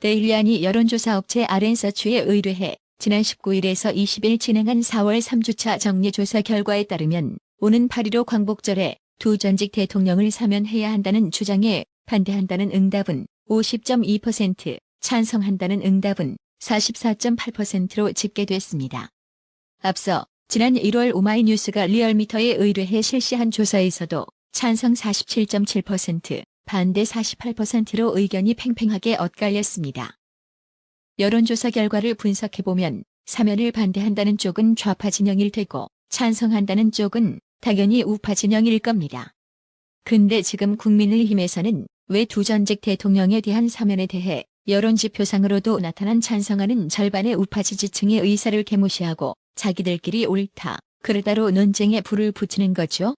데일리안이 여론조사 업체 RN서치에 의뢰해 지난 19일에서 20일 진행한 4월 3주차 정례조사 결과에 따르면 오는 8.15 광복절에 두 전직 대통령을 사면해야 한다는 주장에 반대한다는 응답은 50.2%, 찬성한다는 응답은 44.8%로 집계됐습니다. 앞서 지난 1월 오마이뉴스가 리얼미터에 의뢰해 실시한 조사에서도 찬성 47.7%, 반대 48%로 의견이 팽팽하게 엇갈렸습니다. 여론조사 결과를 분석해보면 사면을 반대한다는 쪽은 좌파 진영일 테고 찬성한다는 쪽은 당연히 우파 진영일 겁니다. 근데 지금 국민의힘에서는 왜 두 전직 대통령에 대한 사면에 대해 여론지표상으로도 나타난 찬성하는 절반의 우파 지지층의 의사를 개무시하고 자기들끼리 옳다, 그르다로 논쟁에 불을 붙이는 거죠?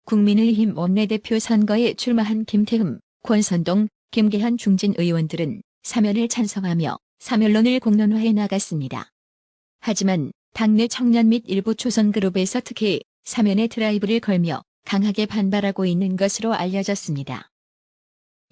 국민의힘 원내대표 선거에 출마한 김태흠, 권선동, 김계현 중진 의원들은 사면을 찬성하며 사면론을 공론화해 나갔습니다. 하지만 당내 청년 및 일부 초선그룹에서 특히 사면의 드라이브를 걸며 강하게 반발하고 있는 것으로 알려졌습니다.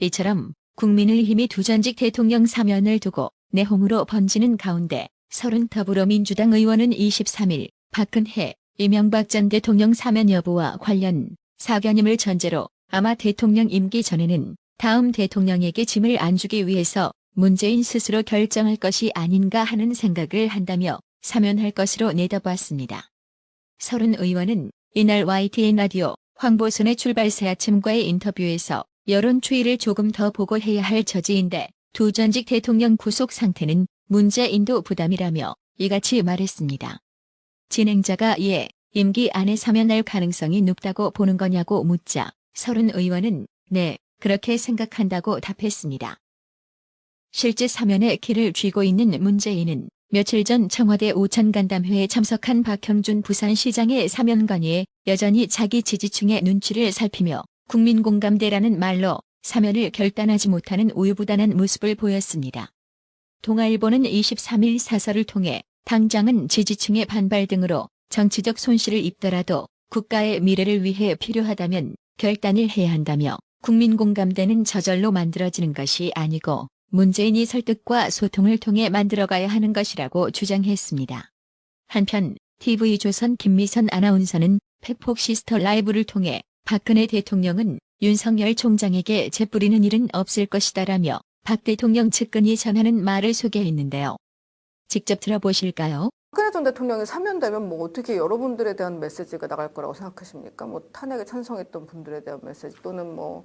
이처럼 국민의힘이 두 전직 대통령 사면을 두고 내홍으로 번지는 가운데 서른 더불어민주당 의원은 23일 박근혜, 이명박 전 대통령 사면 여부와 관련 사견임을 전제로 아마 대통령 임기 전에는 다음 대통령에게 짐을 안 주기 위해서 문재인 스스로 결정할 것이 아닌가 하는 생각을 한다며 사면할 것으로 내다봤습니다. 서른 의원은 이날 YTN 라디오 황보선의 출발새 아침과의 인터뷰에서 여론 추이를 조금 더 보고 해야 할 처지인데 두 전직 대통령 구속 상태는 문재인도 부담이라며 이같이 말했습니다. 진행자가 이에 임기 안에 사면할 가능성이 높다고 보는 거냐고 묻자 서른 의원은 네, 그렇게 생각한다고 답했습니다. 실제 사면에 길을 쥐고 있는 문재인은 며칠 전 청와대 오찬간담회에 참석한 박형준 부산시장의 사면 건의에 여전히 자기 지지층의 눈치를 살피며 국민공감대라는 말로 사면을 결단하지 못하는 우유부단한 모습을 보였습니다. 동아일보는 23일 사설을 통해 당장은 지지층의 반발 등으로 정치적 손실을 입더라도 국가의 미래를 위해 필요하다면 결단을 해야 한다며 국민공감대는 저절로 만들어지는 것이 아니고 문재인이 설득과 소통을 통해 만들어가야 하는 것이라고 주장했습니다. 한편 TV조선 김미선 아나운서는 팩폭시스터 라이브를 통해 박근혜 대통령은 윤석열 총장에게 재뿌리는 일은 없을 것이다라며 박 대통령 측근이 전하는 말을 소개했는데요. 직접 들어보실까요? 박근혜 전 대통령이 사면되면 뭐 어떻게 여러분들에 대한 메시지가 나갈 거라고 생각하십니까? 뭐 탄핵에 찬성했던 분들에 대한 메시지 또는 뭐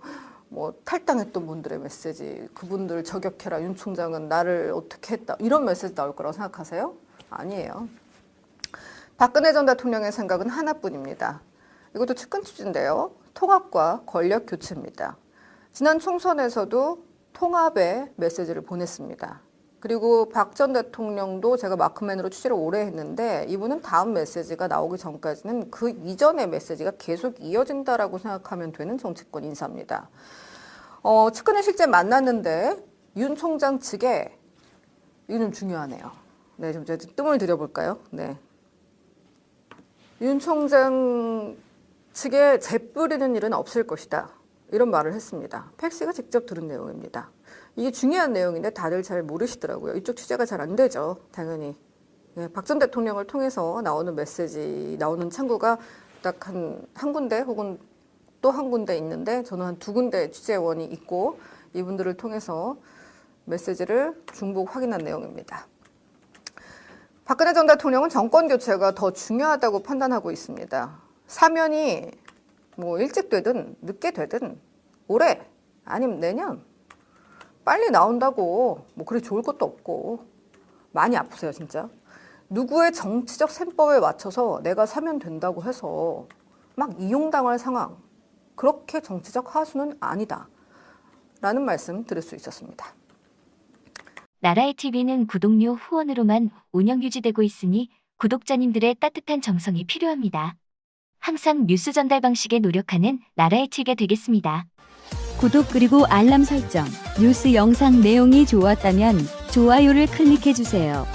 탈당했던 분들의 메시지, 그분들 저격해라, 윤 총장은 나를 어떻게 했다, 이런 메시지 나올 거라고 생각하세요? 아니에요. 박근혜 전 대통령의 생각은 하나뿐입니다. 이것도 측근 취지인데요. 통합과 권력 교체입니다. 지난 총선에서도 통합의 메시지를 보냈습니다. 그리고 박 전 대통령도 제가 마크맨으로 취재를 오래 했는데 이분은 다음 메시지가 나오기 전까지는 그 이전의 메시지가 계속 이어진다라고 생각하면 되는 정치권 인사입니다. 측근을 실제 만났는데 윤 총장 측에 이거 좀 중요하네요. 네, 좀 제가 뜸을 들여볼까요? 네. 윤 총장 측에 재뿌리는 일은 없을 것이다. 이런 말을 했습니다. 팩스가 직접 들은 내용입니다. 이게 중요한 내용인데 다들 잘 모르시더라고요. 이쪽 취재가 잘 안 되죠. 당연히. 예, 박 전 대통령을 통해서 나오는 메시지, 나오는 창구가 딱 한 군데 혹은 또 한 군데 있는데 저는 한 두 군데 취재원이 있고 이분들을 통해서 메시지를 중복 확인한 내용입니다. 박근혜 전 대통령은 정권 교체가 더 중요하다고 판단하고 있습니다. 사면이 뭐 일찍 되든 늦게 되든 올해 아니면 내년 빨리 나온다고 뭐 그리 좋을 것도 없고 많이 아프세요 진짜. 누구의 정치적 셈법에 맞춰서 내가 사면 된다고 해서 막 이용당할 상황, 그렇게 정치적 하수는 아니다 라는 말씀 드릴 수 있었습니다. 나라의 TV는 구독료 후원으로만 운영 유지되고 있으니 구독자님들의 따뜻한 정성이 필요합니다. 항상 뉴스 전달 방식에 노력하는 나라의 TV가 되겠습니다. 구독 그리고 알람 설정, 뉴스 영상 내용이 좋았다면 좋아요를 클릭해주세요.